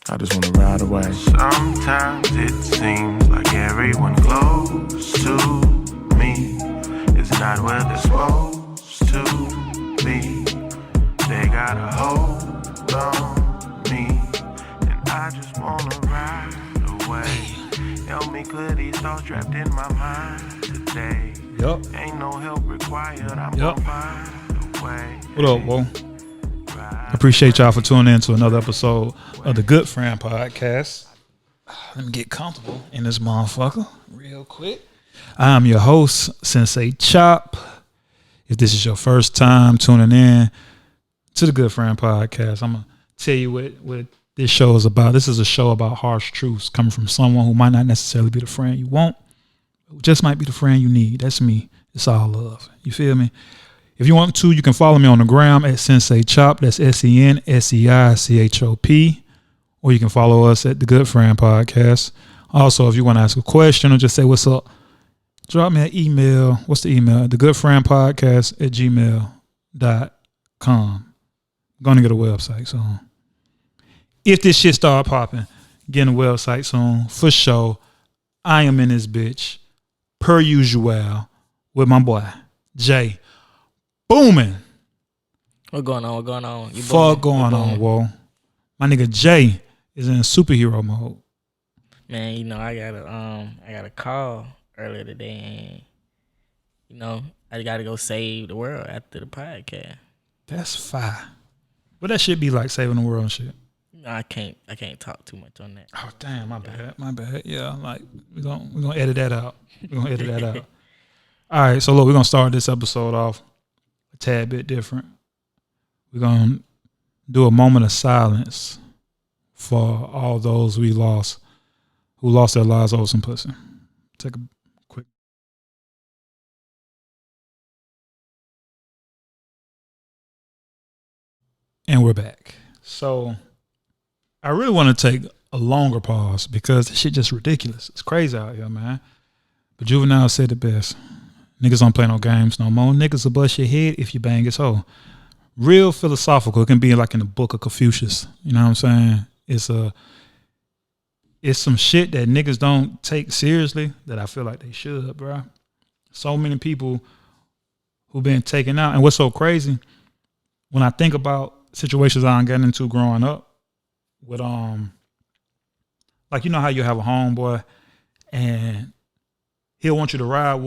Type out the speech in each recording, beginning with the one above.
I just wanna ride away. Sometimes it seems like everyone close to me is not where they're supposed to be. They got a hold on me, and I just wanna ride away. Help me clear these thoughts trapped in my mind today. Yup. Ain't no help required. I'm gonna find a way. What up, Whoa? Appreciate y'all for tuning in to another episode of the Good Friend Podcast. Let me get comfortable in this motherfucker real quick. I'm your host, Sensei Chop. If this is your first time tuning in to the Good Friend Podcast, I'm going to tell you what this show is about. This is a show about harsh truths coming from someone who might not necessarily be the friend you want, but just might be the friend you need. That's me. It's all love. You feel me? If you want to, you can follow me on the gram at Sensei Chop. That's SENSEICHOP. Or you can follow us at the Good Friend Podcast. Also, if you want to ask a question or just say what's up, drop me an email. What's the email? thegoodfriendpodcast@gmail.com. I'm going to get a website soon. If this shit start popping, getting a website soon, for sure. I am in this bitch, per usual, with my boy, Jay. Booming. What going on? You Fuck going on, whoa. My nigga Jay is in superhero mode. Man, you know, I got a call earlier today, and I gotta go save the world after the podcast. That's fire. But that shit be like saving the world and shit. No, I can't talk too much on that. Oh damn, my bad. Yeah, like we're gonna edit that out. All right, so look, we're gonna start this episode off a tad bit different. We're gonna do a moment of silence for all those who lost their lives over some pussy. Take a quick. And we're back. So I really want to take a longer pause because this shit just ridiculous. It's crazy out here, man. But Juvenile said it best. Niggas don't play no games no more. Niggas will bust your head if you bang his hoe. Real philosophical. It can be like in the book of Confucius. You know what I'm saying? It's some shit that niggas don't take seriously that I feel like they should, bro. So many people who've been taken out. And what's so crazy, when I think about situations I got into growing up with, like, you know how you have a homeboy and he'll want you to ride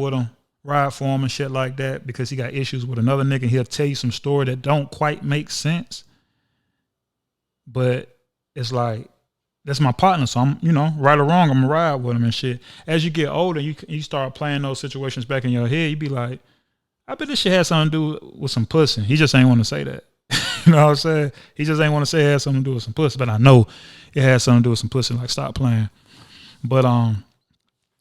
for him and shit like that because he got issues with another nigga. He'll tell you some story that don't quite make sense. But it's like, that's my partner. So I'm, right or wrong, I'm gonna ride with him and shit. As you get older, you start playing those situations back in your head. You be like, I bet this shit has something to do with some pussy. He just ain't want to say that. You know what I'm saying? He just ain't want to say it has something to do with some pussy. But I know it has something to do with some pussy. Like, stop playing. But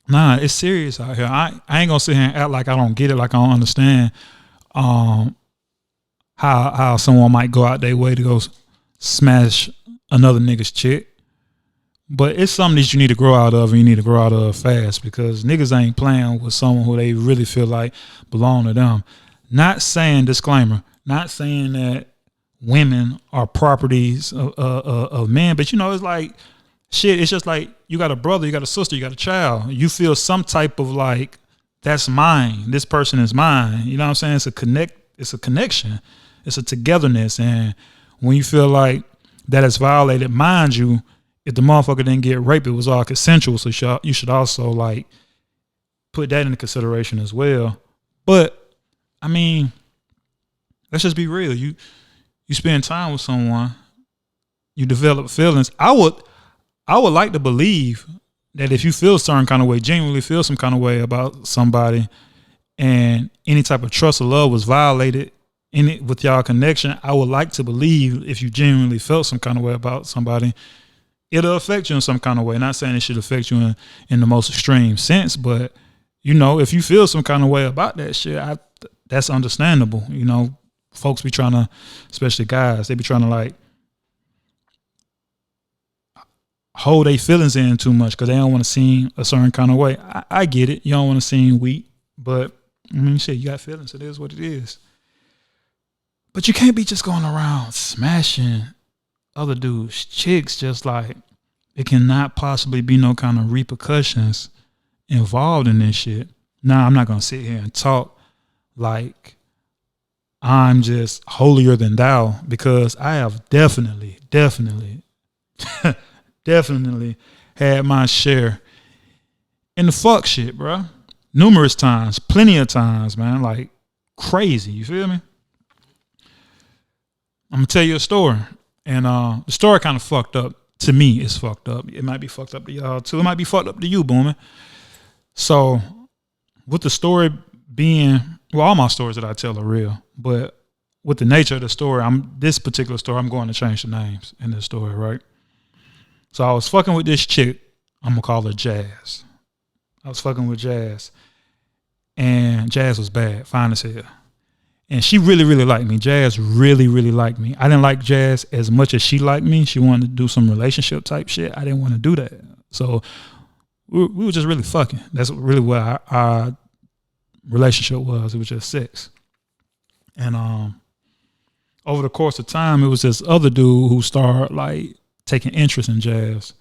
nah, it's serious out here. I ain't gonna sit here and act like I don't get it, like I don't understand how someone might go out their way to go smash another nigga's chick. But it's something that you need to grow out of, and you need to grow out of fast, because niggas ain't playing with someone who they really feel like belong to them. Not saying, disclaimer, not saying that women are properties of men, but it's like, shit, it's just like you got a brother, you got a sister, you got a child. You feel some type of like, that's mine. This person is mine. You know what I'm saying? It's a connection. It's a togetherness. And when you feel like that is violated, mind you, if the motherfucker didn't get raped, it was all consensual. So you should also like put that into consideration as well. But I mean, let's just be real. You spend time with someone, you develop feelings. I would like to believe that if you feel a certain kind of way, genuinely feel some kind of way about somebody, and any type of trust or love was violated in it with y'all connection, I would like to believe if you genuinely felt some kind of way about somebody, it'll affect you in some kind of way. Not saying it should affect you in the most extreme sense, but if you feel some kind of way about that shit, that's understandable. Folks be trying to, especially guys, they be trying to like hold their feelings in too much because they don't want to seem a certain kind of way. I get it. You don't want to seem weak, but I mean, shit, you got feelings. It is what it is. But you can't be just going around smashing other dudes' chicks just like, it cannot possibly be no kind of repercussions involved in this shit. Now, I'm not going to sit here and talk like I'm just holier than thou, because I have definitely had my share in the fuck shit, bro. Numerous times, plenty of times, man. Like crazy, you feel me? I'm gonna tell you a story, and the story kind of fucked up. To me, it's fucked up. It might be fucked up to y'all too. It might be fucked up to you, Boomer. So, with the story being, well, all my stories that I tell are real, but with the nature of the story, this particular story, I'm going to change the names in this story, right? So I was fucking with this chick. I'm gonna call her Jazz. I was fucking with Jazz, and Jazz was bad, fine as hell. And she really, really liked me. Jazz really, really liked me. I didn't like Jazz as much as she liked me. She wanted to do some relationship type shit. I didn't want to do that. So we were just really fucking. That's really what our relationship was. It was just sex. And over the course of time, it was this other dude who started like taking interest in Jazz.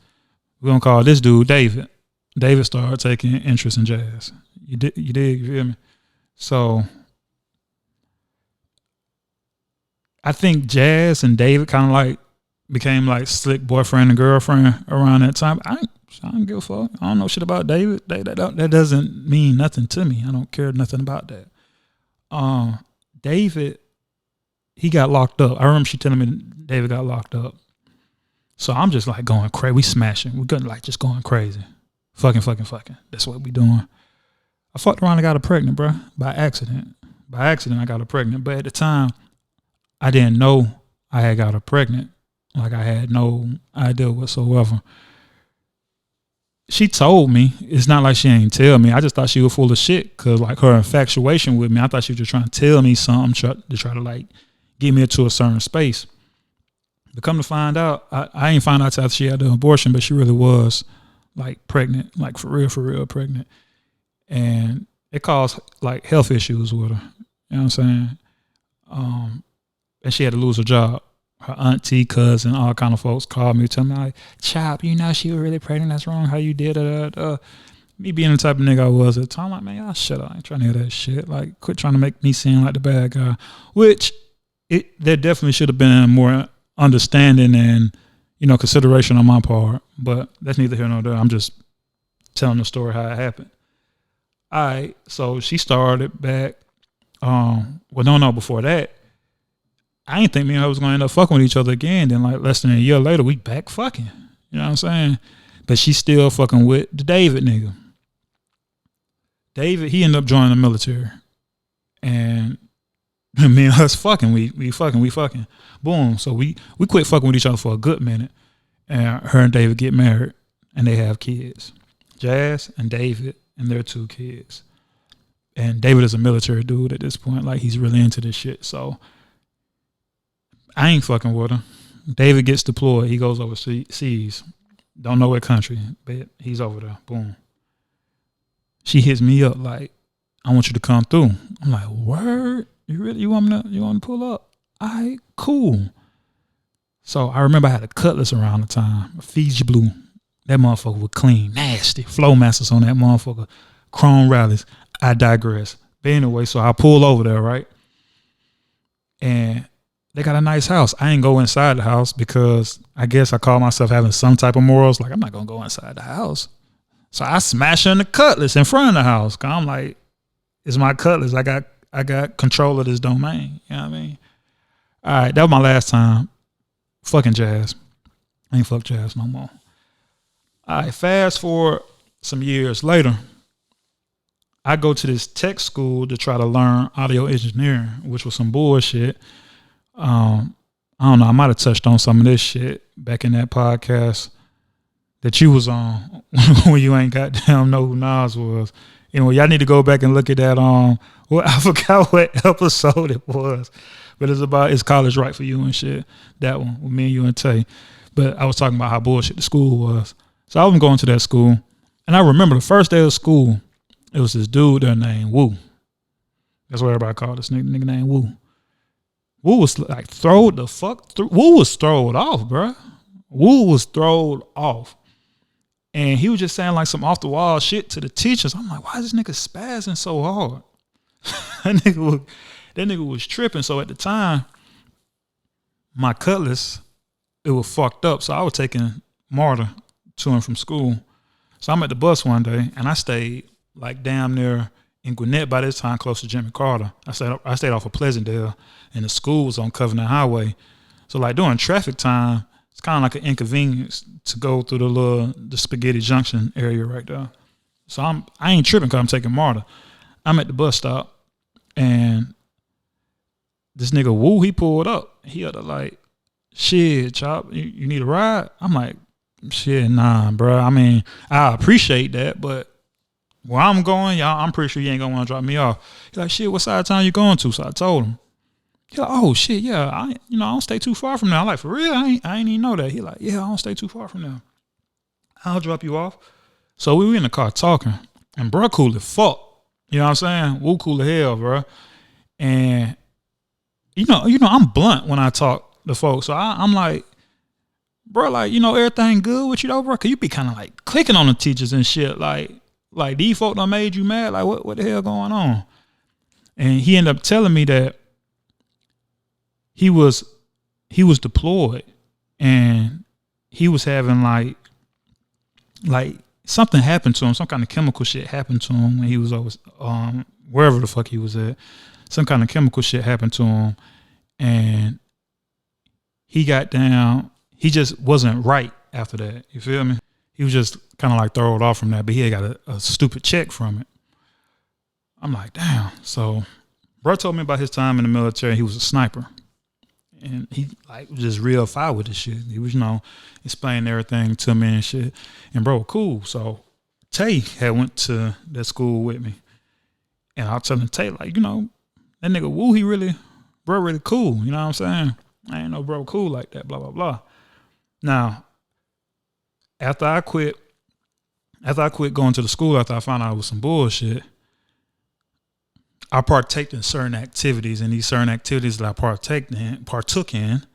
We're gonna call this dude David. David started taking interest in Jazz. You feel me? So I think Jazz and David kind of like became like slick boyfriend and girlfriend around that time. I don't give a fuck. I don't know shit about David. That doesn't mean nothing to me. I don't care nothing about that. David, he got locked up. I remember she telling me David got locked up. So I'm just like going crazy. We smashing. We're good, like just going crazy. Fucking. That's what we doing. I fucked around and got her pregnant, bro, by accident. By accident, I got her pregnant. But at the time, I didn't know I had got her pregnant. Like I had no idea whatsoever. She told me. It's not like she ain't tell me. I just thought she was full of shit because like her infatuation with me, I thought she was just trying to tell me something to try to like get me into a certain space. But come to find out, I ain't find out till after she had the abortion, but she really was like pregnant, like for real pregnant. And it caused like health issues with her. You know what I'm saying? And she had to lose her job. Her auntie, cousin, all kind of folks called me, tell me like, Chop, you know she was really pregnant. That's wrong. How you did it? Me being the type of nigga I was at the time, I'm like, man, y'all shut up. I ain't trying to hear that shit. Like, quit trying to make me seem like the bad guy. Which there definitely should have been more understanding and consideration on my part. But that's neither here nor there. I'm just telling the story how it happened. All right, so she started back. Before that, I didn't think me and her was going to end up fucking with each other again. Then like less than a year later, we back fucking. You know what I'm saying? But she's still fucking with the David nigga. David, he ended up joining the military. And me and us fucking, we fucking. Boom. So we quit fucking with each other for a good minute. And her and David get married. And they have kids. Jazz and David and their 2 kids. And David is a military dude at this point. Like he's really into this shit. So I ain't fucking with her. David gets deployed. He goes overseas. Don't know what country, but he's over there. Boom. She hits me up like, I want you to come through. I'm like, word? You want me to pull up? All right, cool. So I remember I had a Cutlass around the time, a Fiji Blue. That motherfucker was clean, nasty. Flow masters on that motherfucker. Chrome rallies. I digress. But anyway, so I pull over there, right? And they got a nice house. I ain't go inside the house because I guess I call myself having some type of morals. Like, I'm not going to go inside the house. So I smash her in the Cutlass in front of the house. Cause I'm like, it's my Cutlass. I got control of this domain. You know what I mean? All right, that was my last time fucking Jazz. I ain't fuck Jazz no more. All right, fast forward some years later, I go to this tech school to try to learn audio engineering, which was some bullshit. I don't know. I might have touched on some of this shit back in that podcast that you was on when you ain't goddamn know who Nas was. Anyway, y'all need to go back and look at that. I forgot what episode it was, but it's college right for you and shit. That one with me and you and Tay. But I was talking about how bullshit the school was. So I was going to that school, and I remember the first day of school, it was this dude there named Woo. That's what everybody called this nigga named Woo. Woo was like Woo was throwed off, bruh. Woo was throwed off. And he was just saying like some off the wall shit to the teachers. I'm like, why is this nigga spazzing so hard? that nigga was tripping. So at the time, my cutlass, it was fucked up. So I was taking Marta to and from school. So I'm at the bus one day and I stayed like damn near in Gwinnett by this time, close to Jimmy Carter. I stayed off of Pleasantdale and the school was on Covenant Highway. So like during traffic time, it's kind of like an inconvenience to go through the Spaghetti Junction area right there. So I ain't tripping because I'm taking Marta. I'm at the bus stop and this nigga Woo, he pulled up. He had to like, shit, Chop, you need a ride? I'm like, shit, nah, bro. I mean, I appreciate that, but where I'm going, y'all, I'm pretty sure you ain't gonna want to drop me off. He's like, shit, what side of town you going to? So I told him. He like, oh shit, yeah, I don't stay too far from there. I'm like, for real? I ain't even know that. He like, yeah, I don't stay too far from there. I'll drop you off. So we were in the car talking, and bro cool as fuck. You know what I'm saying? Woo cool as hell, bro. And you know, I'm blunt when I talk to folks. So I'm like, bro, like, everything good with you though, bro? Cause you be kind of like clicking on the teachers and shit. Like these folk done made you mad. Like what the hell going on? And he ended up telling me that he was deployed and he was having like something happened to him. Some kind of chemical shit happened to him when he was over wherever the fuck he was at. Some kind of chemical shit happened to him and he got down. He just wasn't right after that. You feel me? He was just kind of like thrown off from that, but he had got a stupid check from it. I'm like, damn. So bro told me about his time in the military. He was a sniper. And he like was just real fire with this shit. He was, explaining everything to me and shit. And bro, cool. So Tay had went to that school with me. And I was telling Tay, like, that nigga Woo, bro really cool. You know what I'm saying? I ain't know bro cool like that, blah, blah, blah. Now, after I quit going to the school, after I found out it was some bullshit, I partaked in certain activities, and these certain activities that I partook in,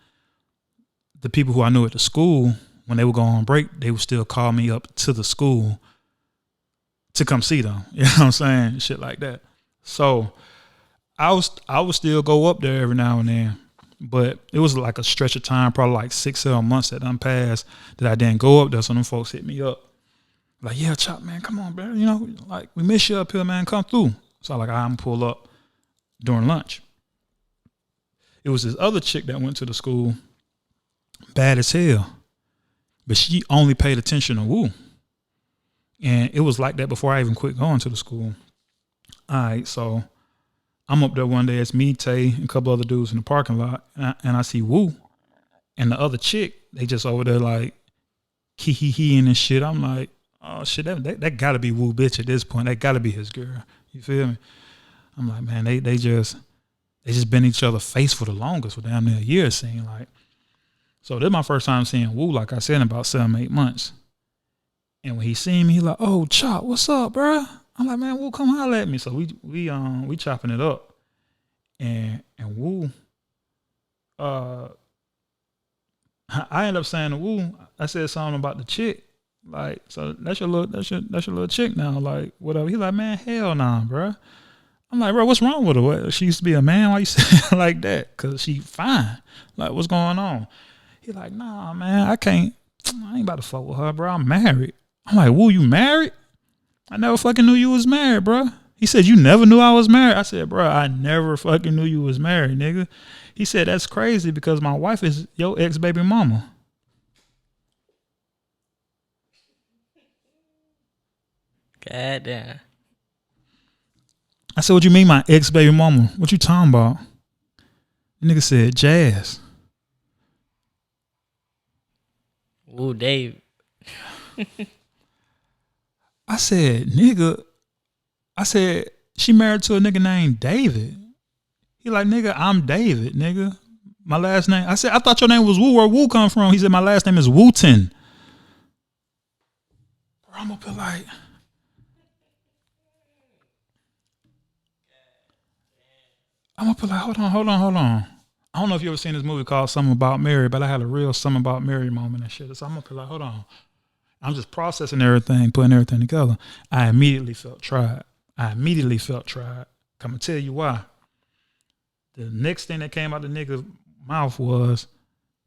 the people who I knew at the school, when they would go on break, they would still call me up to the school to come see them. You know what I'm saying? Shit like that. So I would still go up there every now and then, but it was like a stretch of time, probably like 6-7 months that done passed that I didn't go up there. So them folks hit me up. Like, yeah, Chop, man, come on, bro. Like we miss you up here, man. Come through. So like I'm pull up during lunch. It was this other chick that went to the school, bad as hell, but she only paid attention to Woo. And it was like that before I even quit going to the school. All right, so I'm up there one day. It's me, Tay, and a couple other dudes in the parking lot, and I see Woo and the other chick. They just over there like he and shit. I'm like, oh shit, that gotta be Woo bitch at this point. That gotta be his girl. You feel me? I'm like, man, they just been each other's face for the longest, for damn near a year, it seemed like. So this is my first time seeing Woo, like I said, in about 7-8 months. And when he seen me, he like, oh, Chop, what's up, bro? I'm like, man, Woo, come holler at me. So we chopping it up. And Woo, I ended up saying to Woo, I said something about the chick. Like, so that's your little chick now, like, whatever. He like, man, hell nah, bro. I'm like, bro, what's wrong with her? What, she used to be a man? Why you say it like that? Cause she fine. Like, what's going on? He like, nah, man, I ain't about to fuck with her, bro. I'm married. I'm like, Woo, you married? I never fucking knew you was married, bro. He said, you never knew I was married? I said, bro, I never fucking knew you was married, nigga. He said, that's crazy because my wife is your ex-baby mama. God damn. I said, what you mean my ex-baby mama? What you talking about? The nigga said, Jazz. Ooh, Dave. I said, nigga. I said, she married to a nigga named David. He like, nigga, I'm David, nigga. My last name. I said, I thought your name was Woo. Where Woo come from? He said, my last name is Wooten. Bro, I'm up here like... hold on. I don't know if you ever seen this movie called Something About Mary, but I had a real Something About Mary moment and shit. So I'm up here like, hold on. I'm just processing everything, putting everything together. I immediately felt tried. I'm gonna tell you why. The next thing that came out the nigga's mouth was,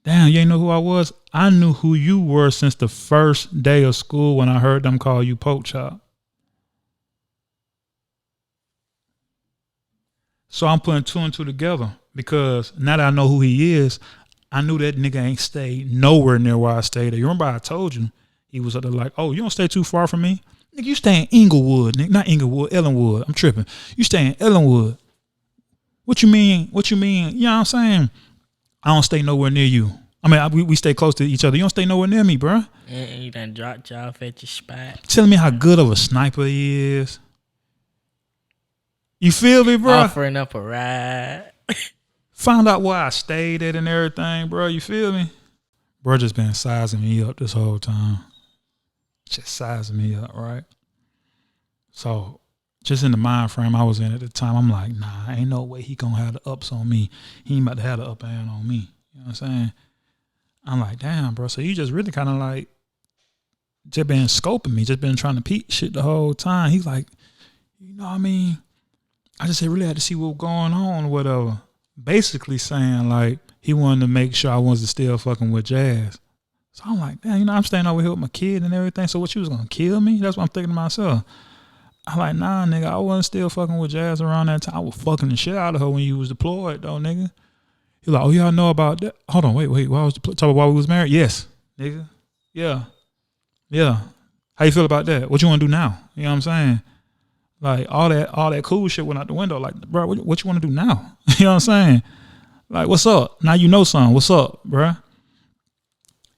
damn, you ain't know who I was? I knew who you were since the first day of school when I heard them call you Poke Chop. So I'm putting two and two together because now that I know who he is, I knew that nigga ain't stayed nowhere near where I stayed at. You remember I told you he was up there like, oh, you don't stay too far from me? Nigga, you stay in Inglewood, nigga. Not Inglewood, Ellenwood. I'm tripping. You stay in Ellenwood. What you mean? You know what I'm saying? I don't stay nowhere near you. I mean, we stay close to each other. You don't stay nowhere near me, bro. And you done dropped you off at your spot. Telling me how good of a sniper he is. You feel me, bro? Offering up a ride. Found out where I stayed at and everything, bro. You feel me? Bro just been sizing me up this whole time. Just sizing me up, right? So, just in the mind frame I was in at the time, I'm like, nah, ain't no way he gonna have the ups on me. He ain't about to have the upper hand on me. You know what I'm saying? I'm like, damn, bro. So you just really kind of like, just been scoping me, just been trying to peep shit the whole time. He's like, you know what I mean? I just really had to see what was going on or whatever. Basically saying like he wanted to make sure I wasn't still fucking with Jazz. So I'm like, damn, you know, I'm staying over here with my kid and everything. So what, you was gonna kill me? That's what I'm thinking to myself. I'm like, nah, nigga, I wasn't still fucking with Jazz around that time. I was fucking the shit out of her when you was deployed, though, nigga. He like, oh, y'all know about that? Hold on, wait. While I was talking about while we was married? Yes, nigga. Yeah. How you feel about that? What you want to do now? You know what I'm saying? Like all that cool shit went out the window. Like, bro, what you want to do now? You know what I'm saying? Like, what's up? Now you know something. What's up, bro?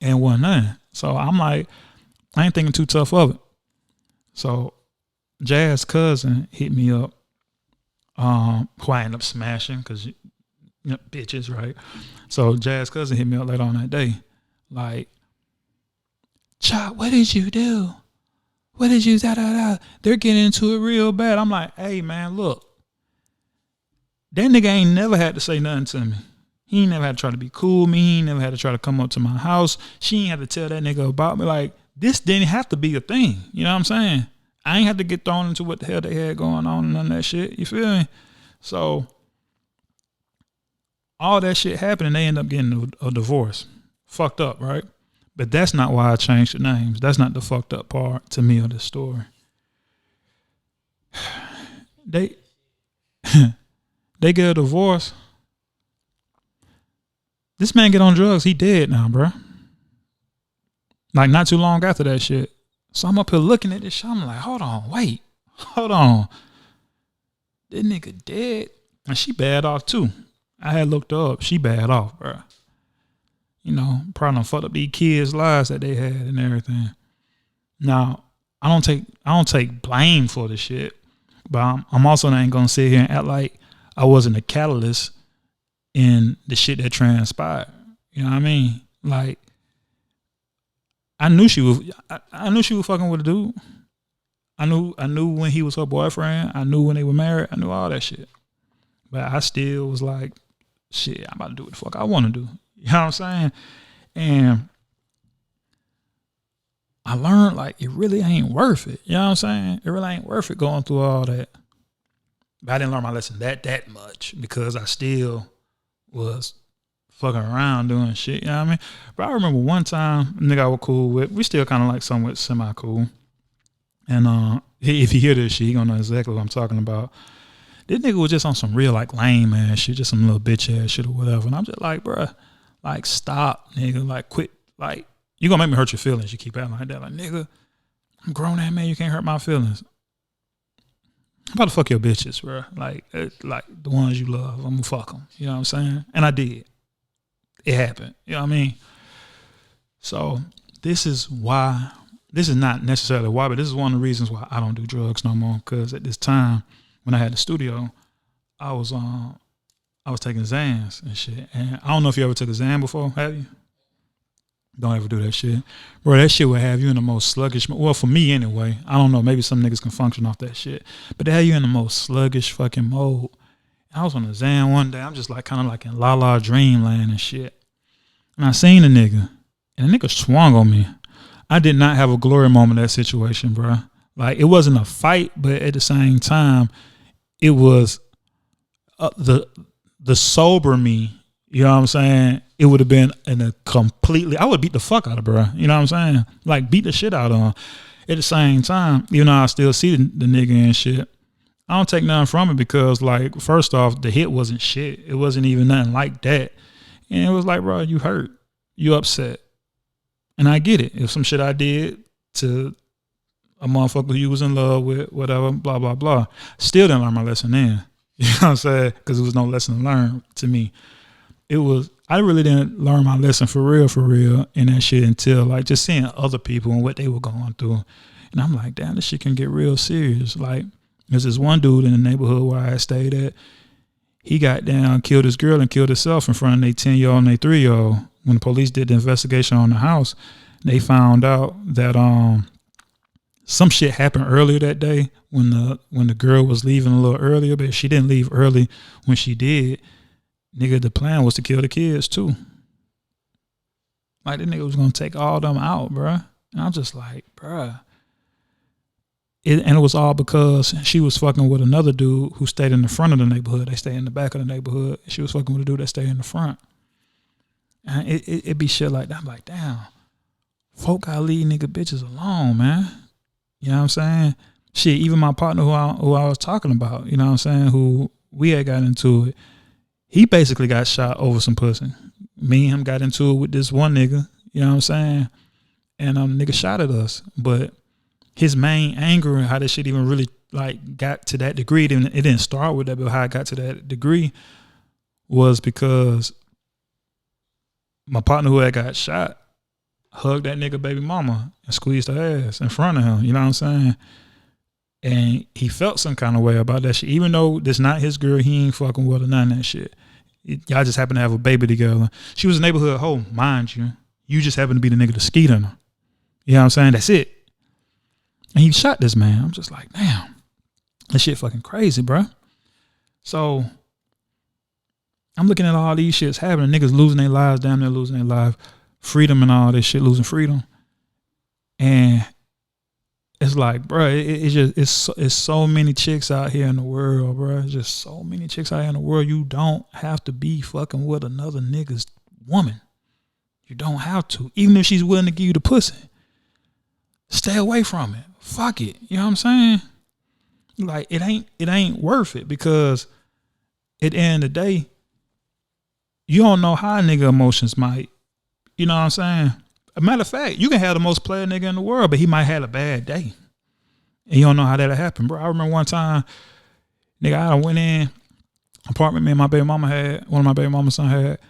And wasn't nothing. So I'm like, I ain't thinking too tough of it. So Jazz's cousin hit me up, who I ended up smashing because you know, bitches, right? So Jazz's cousin hit me up later on that day, like, Chop, what did you do? What did you da? They're getting into it real bad. I'm like, hey man, look, that nigga ain't never had to say nothing to me. He ain't never had to try to be cool with me. He ain't never had to try to come up to my house. She ain't had to tell that nigga about me. Like, this didn't have to be a thing. You know what I'm saying? I ain't had to get thrown into what the hell they had going on and none of that shit. You feel me? So all that shit happened and they end up getting a divorce. Fucked up, right? But that's not why I changed the names. That's not the fucked up part to me of the story. They get a divorce. This man get on drugs. He dead now, bro. Like not too long after that shit. So I'm up here looking at this shit. I'm like, hold on. This nigga dead. And she bad off too. I had looked her up. She bad off, bro. You know, probably done fucked up these kids' lives that they had and everything. Now, I don't take blame for the shit, but I'm also not gonna sit here and act like I wasn't a catalyst in the shit that transpired. You know what I mean? Like, I knew she was fucking with a dude. I knew when he was her boyfriend. I knew when they were married. I knew all that shit. But I still was like, shit, I'm about to do what the fuck I want to do. You know what I'm saying? And I learned like it really ain't worth it. You know what I'm saying? It really ain't worth it going through all that. But I didn't learn my lesson that much because I still was fucking around doing shit. You know what I mean? But I remember one time, a nigga I was cool with, we still kind of like somewhat semi-cool. And if you hear this shit, he gonna know exactly what I'm talking about. This nigga was just on some real like lame ass shit, just some little bitch ass shit or whatever. And I'm just like, bruh, like stop, nigga, like quit, like you gonna make me hurt your feelings. You keep acting like that, like nigga, I'm a grown ass man. You can't hurt my feelings. I'm about to fuck your bitches, bruh. Like the ones you love, I'm gonna fuck them. You know what I'm saying? And I did. It happened. You know what I mean? So this is not necessarily why, but this is one of the reasons why I don't do drugs no more. Because at this time, when I had the studio, I was taking Xans and shit. And I don't know if you ever took a Xan before, have you? Don't ever do that shit. Bro, that shit would have you in the most sluggish, well, for me anyway. I don't know, maybe some niggas can function off that shit. But they have you in the most sluggish fucking mode. I was on a Xan one day. I'm just like kind of like in La La Dreamland and shit. And I seen the nigga. And the nigga swung on me. I did not have a glory moment in that situation, bro. Like, it wasn't a fight, but at the same time, it was the sober me. You know what I'm saying? It would have been in a completely. I would beat the fuck out of bro. You know what I'm saying? Like, beat the shit out of him. At the same time, you know, I still see the nigga and shit. I don't take nothing from it because, like, first off, the hit wasn't shit. It wasn't even nothing like that. And it was like, bro, you hurt. You upset. And I get it. If some shit I did to a motherfucker who you was in love with, whatever, blah, blah, blah. Still didn't learn my lesson then. You know what I'm saying? Because there was no lesson to learn to me. I really didn't learn my lesson for real in that shit until, like, just seeing other people and what they were going through. And I'm like, damn, this shit can get real serious. Like, there's this one dude in the neighborhood where I stayed at. He got down, killed his girl and killed himself in front of their 10-year-old and their 3-year-old. When the police did the investigation on the house, they found out that some shit happened earlier that day when the girl was leaving a little earlier, but she didn't leave early when she did. Nigga, the plan was to kill the kids too. Like, the nigga was gonna take all them out, bruh. And I'm just like, bruh. And it was all because she was fucking with another dude who stayed in the front of the neighborhood. They stayed in the back of the neighborhood. She was fucking with a dude that stayed in the front. And it be shit like that. I'm like, damn, folk gotta leave nigga bitches alone, man. You know what I'm saying? Shit, even my partner who I was talking about, you know what I'm saying, who we had got into it, he basically got shot over some pussy. Me and him got into it with this one nigga, you know what I'm saying? And the nigga shot at us. But his main anger and how this shit even really, like, got to that degree, it didn't start with that, but how it got to that degree was because my partner who had got shot hugged that nigga baby mama and squeezed her ass in front of him, you know what I'm saying? And he felt some kind of way about that shit. Even though this not his girl, he ain't fucking with her, none of that shit. Y'all just happen to have a baby together. She was a neighborhood hoe, mind you. You just happen to be the nigga to skeet on her. You know what I'm saying? That's it. And he shot this man. I'm just like, damn, that shit fucking crazy, bro. So I'm looking at all these shits happening. Niggas losing their lives, damn near losing their life. Freedom and all this shit, losing freedom. And it's like, bro, it's so many chicks out here in the world, bro. It's just so many chicks out here in the world. You don't have to be fucking with another nigga's woman. You don't have to. Even if she's willing to give you the pussy, stay away from it. Fuck it. You know what I'm saying? Like, it ain't worth it, because at the end of the day, you don't know how a nigga emotions might, you know what I'm saying? A matter of fact, you can have the most player nigga in the world, but he might have a bad day. And you don't know how that'll happen, bro. I remember one time, nigga, I went in, apartment me and my baby mama had, one of my baby mama's son had,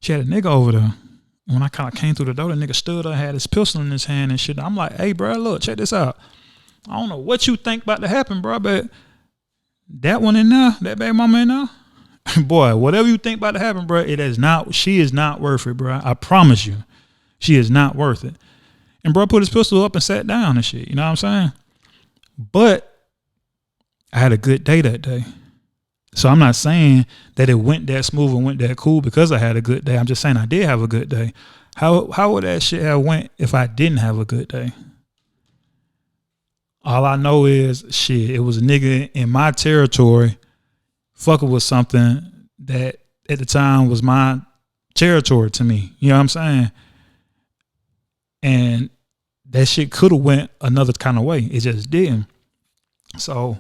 she had a nigga over there. And when I kind of came through the door, the nigga stood up, had his pistol in his hand and shit. I'm like, hey, bro, look, check this out. I don't know what you think about to happen, bro, but that one in there, that baby mama in there, boy, whatever you think about to happen, bro, she is not worth it, bro. I promise you. She is not worth it. And bro put his pistol up and sat down and shit. You know what I'm saying? But I had a good day that day. So I'm not saying that it went that smooth and went that cool because I had a good day. I'm just saying I did have a good day. How would that shit have went if I didn't have a good day? All I know is, shit, it was a nigga in my territory fucking with something that at the time was my territory to me. You know what I'm saying? And that shit could have went another kind of way. It just didn't. So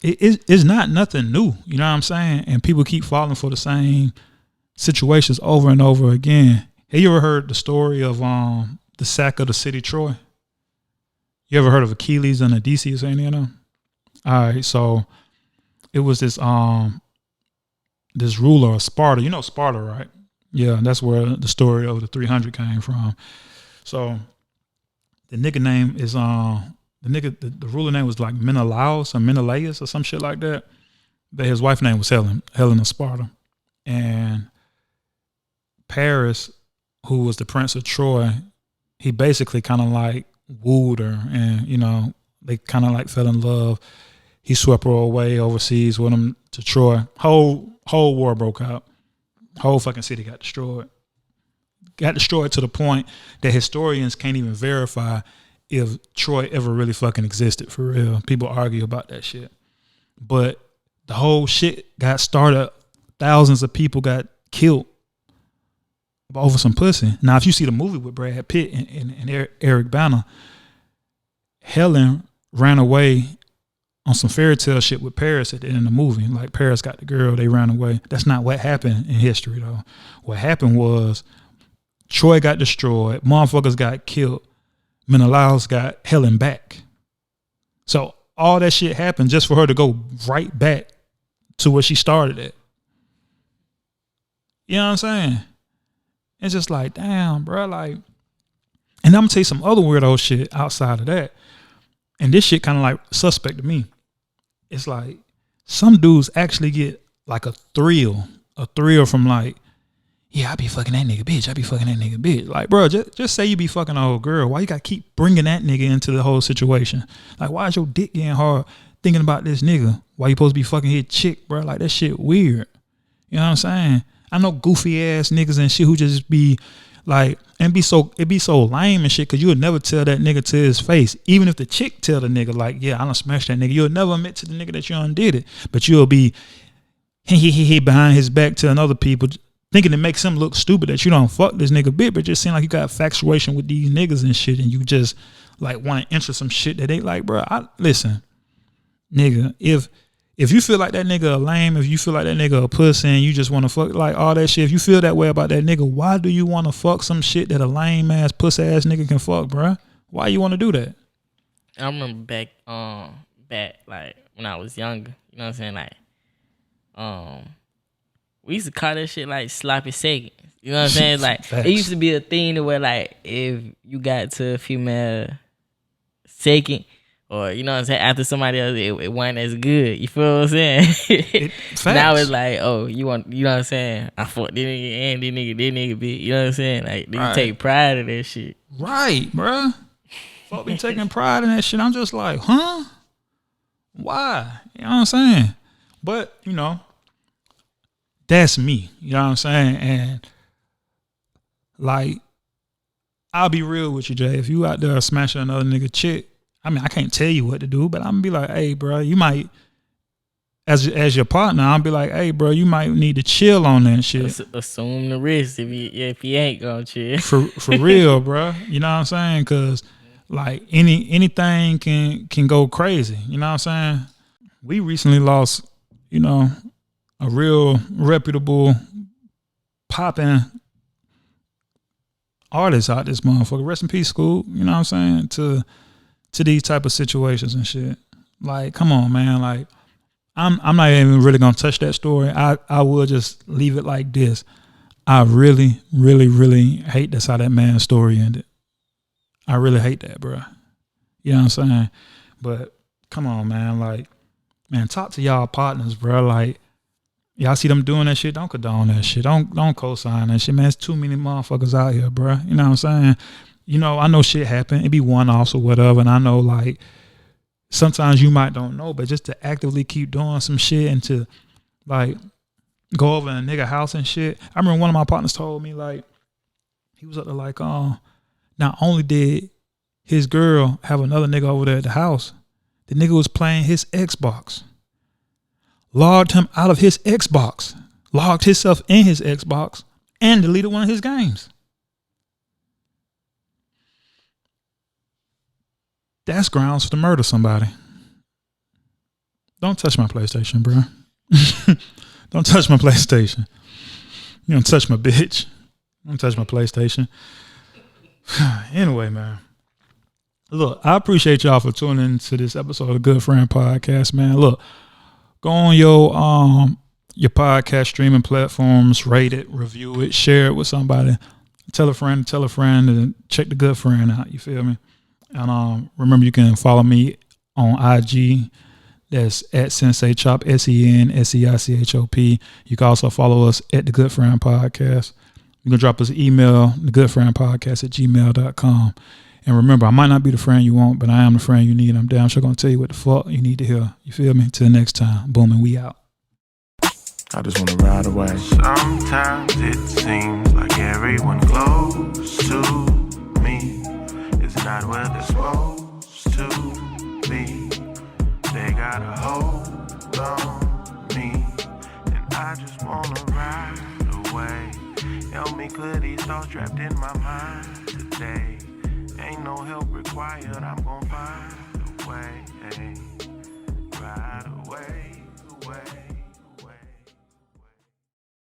it's not nothing new. You know what I'm saying? And people keep falling for the same situations over and over again. Have you ever heard the story of the sack of the city Troy? You ever heard of Achilles and Odysseus or any of them? All right, so it was this ruler of Sparta. You know Sparta, right? Yeah, that's where the story of the 300 came from. So the nigga name is the ruler name was like Menelaus or Menelaus or some shit like that. But his wife name was Helen of Sparta. And Paris, who was the prince of Troy, he basically kind of like wooed her, and you know, they kind of like fell in love. He swept her away overseas with him to Troy. Whole war broke out. Whole fucking city got destroyed. got destroyed to the point that historians can't even verify if Troy ever really fucking existed for real. People argue about that shit. But the whole shit got started. Thousands of people got killed over some pussy. Now, if you see the movie with Brad Pitt and Eric Bana, Helen ran away on some fairy tale shit with Paris at the end of the movie. Like, Paris got the girl, they ran away. That's not what happened in history, though. What happened was Troy got destroyed, motherfuckers got killed, Menelaus got Helen back. So all that shit happened just for her to go right back to where she started at. You know what I'm saying? It's just like, damn, bro. Like, and I'm gonna tell you some other weirdo shit outside of that. And this shit kind of like suspect to me. It's like some dudes actually get like a thrill from like, yeah, I be fucking that nigga bitch. I be fucking that nigga bitch. Like, bro, just say you be fucking a old girl. Why you gotta keep bringing that nigga into the whole situation? Like, why is your dick getting hard thinking about this nigga? Why you supposed to be fucking his chick, bro? Like, that shit weird. You know what I'm saying? I know goofy ass niggas and shit who just be like, and it be so lame and shit, cause you would never tell that nigga to his face. Even if the chick tell the nigga like, yeah, I done smashed that nigga, you'll never admit to the nigga that you undid it. But you'll be he behind his back telling other people, thinking it makes him look stupid that you don't fuck this nigga bit, but just seem like you got infatuation with these niggas and shit, and you just like want to enter some shit that they like, bro. Listen, nigga, if you feel like that nigga a lame, if you feel like that nigga a pussy and you just want to fuck like all that shit, if you feel that way about that nigga, why do you want to fuck some shit that a lame ass pussy ass nigga can fuck, bro? Why you want to do that? I remember back like when I was younger, you know what I'm saying? Like, we used to call that shit like sloppy seconds. You know what I'm saying? Like, it used to be a thing where like if you got to a female second, or, you know what I'm saying, after somebody else, it wasn't as good. You feel what I'm saying? Now it's like, oh, you know what I'm saying? I fucked this nigga and this nigga be. You know what I'm saying? Like, you take pride in that shit. Right, bruh. Fuck be taking pride in that shit. I'm just like, huh? Why? You know what I'm saying? But, you know, that's me. You know what I'm saying? And, like, I'll be real with you, Jay. If you out there smashing another nigga chick, I mean, I can't tell you what to do, but I'm gonna be like, hey, bro, you might, as your partner, I'll be like, hey, bro, you might need to chill on that shit. Assume the risk if he ain't gonna chill. For real, bro. You know what I'm saying? Cause like anything can go crazy. You know what I'm saying? We recently lost, you know, a real reputable popping artist out this motherfucker. Rest in peace, School. You know what I'm saying? To these type of situations and shit. Like, come on, man. Like, I'm not even really gonna touch that story. I will just leave it like this. I really, really, really hate that's how that man's story ended. I really hate that, bro. You know what I'm saying? But come on, man. Like, man, talk to y'all partners, bro. Like, y'all see them doing that shit, don't condone that shit. Don't co-sign that shit, man. There's too many motherfuckers out here, bro. You know what I'm saying? You know, I know shit happen. It be one-offs or whatever. And I know, like, sometimes you might don't know, but just to actively keep doing some shit and to, like, go over in a nigga house and shit. I remember one of my partners told me, like, he was up there like, not only did his girl have another nigga over there at the house, the nigga was playing his Xbox. Logged him out of his Xbox. Logged himself in his Xbox and deleted one of his games. That's grounds to murder somebody. Don't touch my PlayStation, bro. Don't touch my PlayStation. You don't touch my bitch. Don't touch my PlayStation. Anyway, man. Look, I appreciate y'all for tuning into this episode of Good Friend Podcast, man. Look, go on your podcast streaming platforms, rate it, review it, share it with somebody. Tell a friend, and check the Good Friend out. You feel me? And remember, you can follow me on IG. That's at Sensei Chop, SENSEICHOP. You can also follow us at The Good Friend Podcast. You can drop us an email, thegoodfriendpodcast@gmail.com. And remember, I might not be the friend you want, but I am the friend you need. I'm damn sure going to tell you what the fuck you need to hear. You feel me? Till next time. Boom, and we out. I just wanna ride away. Sometimes it seems like everyone close to me is not where they're supposed to be. They got a hold on me, and I just wanna ride away. Help me clear these thoughts trapped in my mind today. Ain't no help required, I'm gon' find a way. Hey.